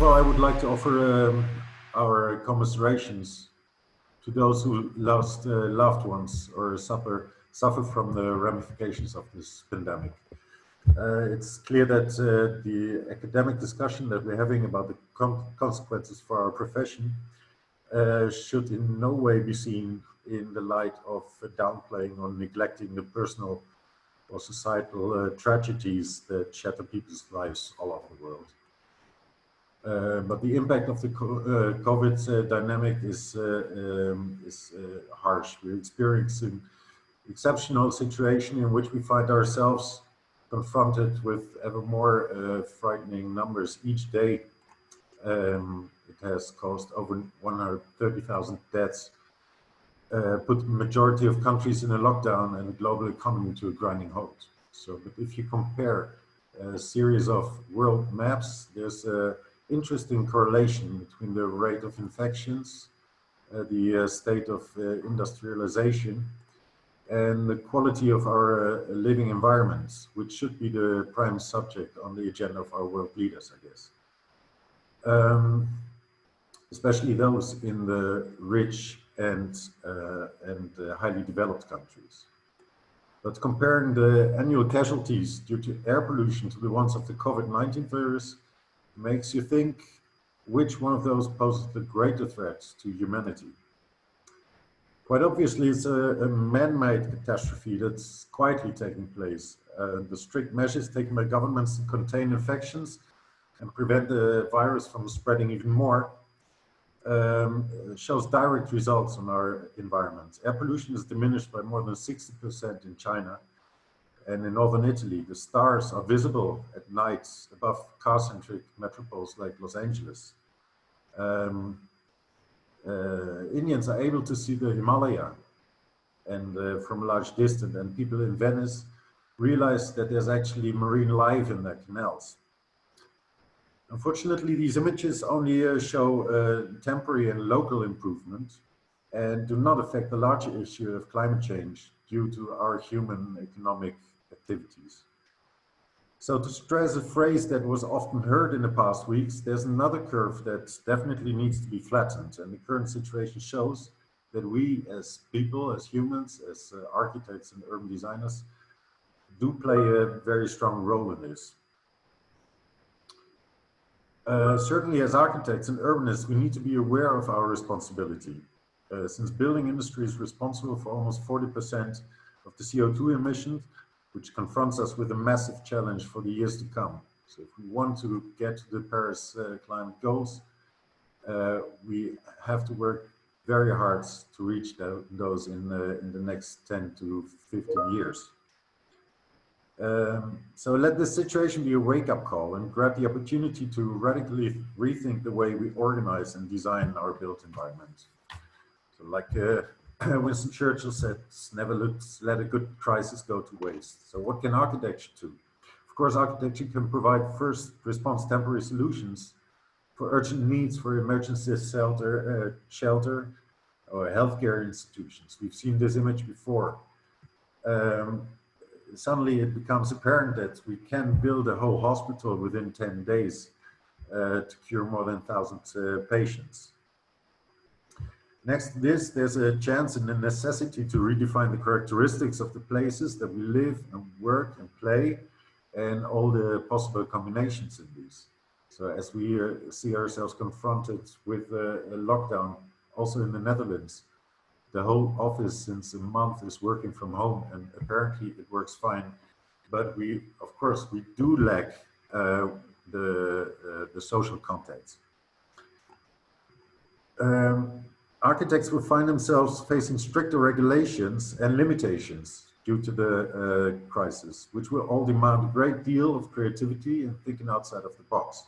all, I would like to offer our commiserations to those who lost loved ones or suffer from the ramifications of this pandemic. It's clear that the academic discussion that we're having about the consequences for our profession should in no way be seen in the light of downplaying or neglecting the personal or societal tragedies that shatter people's lives all over the world. But the impact of the COVID dynamic is harsh. We're experiencing exceptional situation in which we find ourselves confronted with ever more frightening numbers each day. It has caused over 130,000 deaths, put the majority of countries in a lockdown and the global economy to a grinding halt. So, but if you compare a series of world maps, there's a interesting correlation between the rate of infections, the state of industrialization, and the quality of our living environments, which should be the prime subject on the agenda of our world leaders, I guess. Especially those in the rich and highly developed countries. But comparing the annual casualties due to air pollution to the ones of the COVID-19 virus makes you think which one of those poses the greater threat to humanity. Quite obviously, it's a man-made catastrophe that's quietly taking place. The strict measures taken by governments to contain infections and prevent the virus from spreading even more shows direct results on our environment. Air pollution is diminished by more than 60% in China. And in northern Italy, the stars are visible at night above car-centric metropoles like Los Angeles. Indians are able to see the Himalaya and from a large distance, and people in Venice realize that there's actually marine life in their canals. Unfortunately, these images only show temporary and local improvement and do not affect the larger issue of climate change due to our human economic activities. So to stress a phrase that was often heard in the past weeks, there's another curve that definitely needs to be flattened. And the current situation shows that we as people, as humans, as architects and urban designers, do play a very strong role in this. Certainly as architects and urbanists, we need to be aware of our responsibility. Since building industry is responsible for almost 40% of the CO2 emissions, which confronts us with a massive challenge for the years to come. So if we want to get to the Paris climate goals, we have to work very hard to reach those in the next 10 to 15 years. So let this situation be a wake-up call and grab the opportunity to radically rethink the way we organize and design our built environment. So like Winston Churchill said, never let a good crisis go to waste. So what can architecture do? Of course, architecture can provide first response temporary solutions for urgent needs for emergency shelter or healthcare institutions. We've seen this image before. Suddenly it becomes apparent that we can build a whole hospital within 10 days to cure more than 1,000 patients. Next to this, there's a chance and a necessity to redefine the characteristics of the places that we live and work and play and all the possible combinations in these. So as we see ourselves confronted with a lockdown, also in the Netherlands, the whole office since a month is working from home and apparently it works fine. But we, of course, we do lack the social contacts. Architects will find themselves facing stricter regulations and limitations due to the crisis, which will all demand a great deal of creativity and thinking outside of the box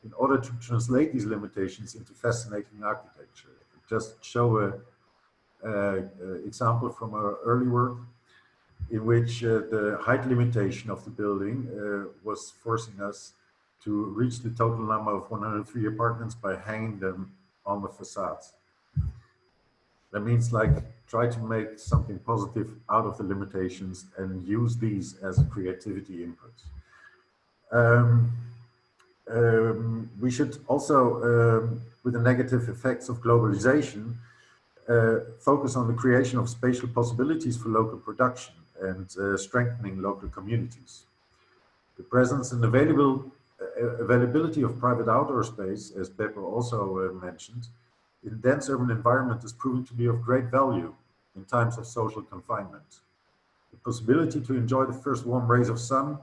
in order to translate these limitations into fascinating architecture. Just show an example from our early work in which the height limitation of the building was forcing us to reach the total number of 103 apartments by hanging them on the facades. That means like try to make something positive out of the limitations and use these as a creativity input. We should also, with the negative effects of globalization, focus on the creation of spatial possibilities for local production and strengthening local communities. The presence and availability of private outdoor space, as Pepper also mentioned, in dense urban environment is proving to be of great value in times of social confinement. The possibility to enjoy the first warm rays of sun,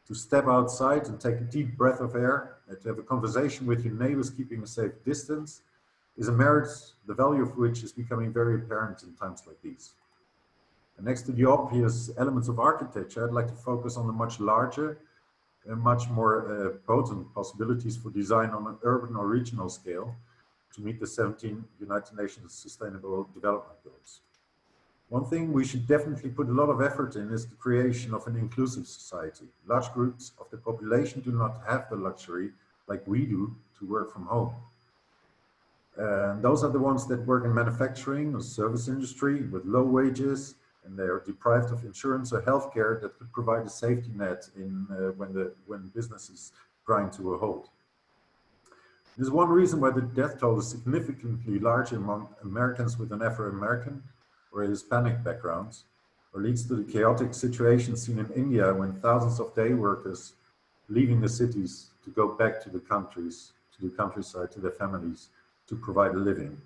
to step outside and take a deep breath of air, and to have a conversation with your neighbors keeping a safe distance, is a merit, the value of which is becoming very apparent in times like these. And next to the obvious elements of architecture, I'd like to focus on the much larger and much more potent possibilities for design on an urban or regional scale to meet the 17 United Nations Sustainable Development Goals. One thing we should definitely put a lot of effort in is the creation of an inclusive society. Large groups of the population do not have the luxury, like we do, to work from home. Those are the ones that work in manufacturing or service industry with low wages, and they are deprived of insurance or healthcare that could provide a safety net in when businesses grind to a halt. This is one reason why the death toll is significantly larger among Americans with an Afro-American or a Hispanic background, or leads to the chaotic situation seen in India when thousands of day workers leaving the cities to go back to the countries, to the countryside, to their families, to provide a living.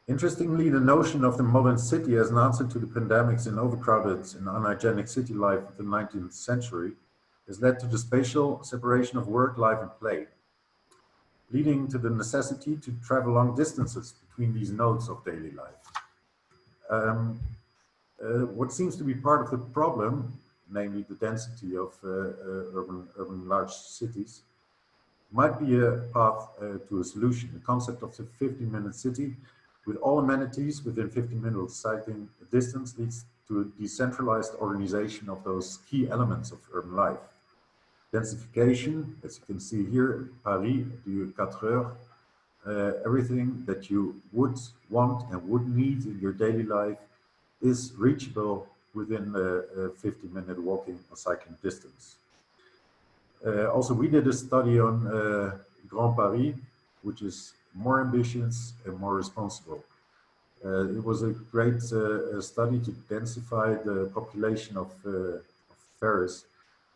Interestingly, the notion of the modern city as an answer to the pandemics in overcrowded and unhygienic city life of the 19th century has led to the spatial separation of work, life, and play, leading to the necessity to travel long distances between these nodes of daily life. What seems to be part of the problem, namely the density of urban large cities, might be a path to a solution. The concept of the 15-minute city with all amenities within 15-minute cycling distance leads to a decentralized organization of those key elements of urban life. Densification, as you can see here, Paris, du 4 heures, everything that you would want and would need in your daily life is reachable within a 50-minute walking or cycling distance. Also, we did a study on Grand Paris, which is more ambitious and more responsible. It was a great study to densify the population of Paris,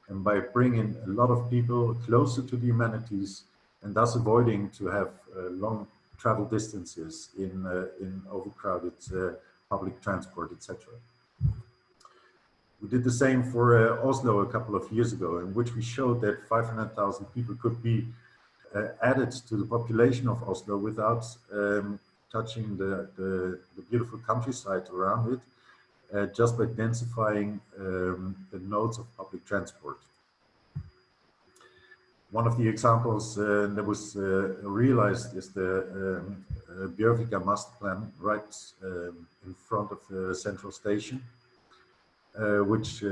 and by bringing a lot of people closer to the amenities and thus avoiding to have long travel distances in overcrowded public transport, etc. We did the same for Oslo a couple of years ago, in which we showed that 500,000 people could be added to the population of Oslo without touching the beautiful countryside around it, just by densifying the nodes of public transport. One of the examples that was realized is the Bjørvika master plan right in front of the central station, which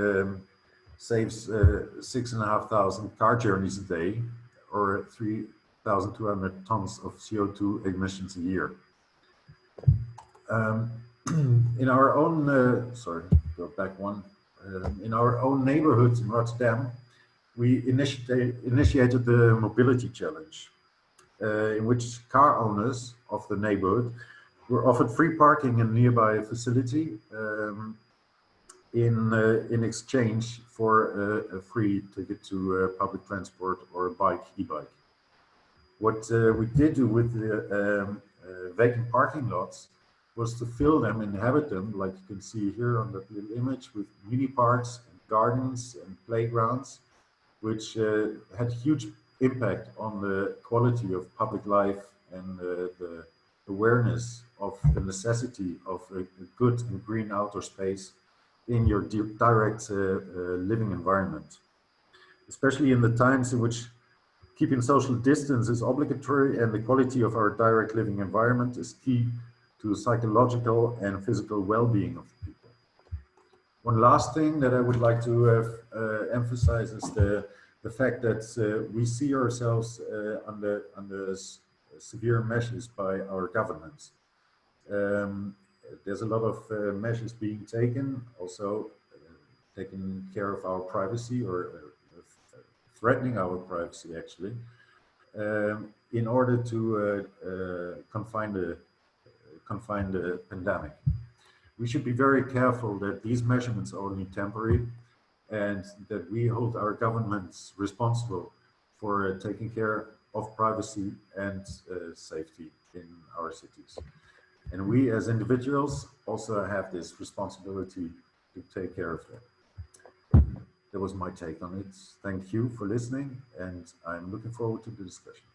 saves 6,500 car journeys a day, or 3,200 tons of CO2 emissions a year. In our own, go back one. In our own neighborhoods in Rotterdam, we initiated the mobility challenge, in which car owners of the neighborhood were offered free parking in a nearby facility in exchange for a free ticket to public transport or a e-bike. What we did do with the vacant parking lots was to fill them, inhabit them, like you can see here on that little image, with mini parks and gardens and playgrounds, which had huge impact on the quality of public life and the awareness of the necessity of a good and green outdoor space in your direct living environment. Especially in the times in which keeping social distance is obligatory and the quality of our direct living environment is key to psychological and physical well-being of the people. One last thing that I would like to emphasize is the fact that we see ourselves under severe measures by our governments. There's a lot of measures being taken, also taking care of our privacy or threatening our privacy actually, in order to confine the pandemic. We should be very careful that these measurements are only temporary, and that we hold our governments responsible for taking care of privacy and safety in our cities. And we as individuals also have this responsibility to take care of that. That was my take on it. Thank you for listening, and I'm looking forward to the discussion.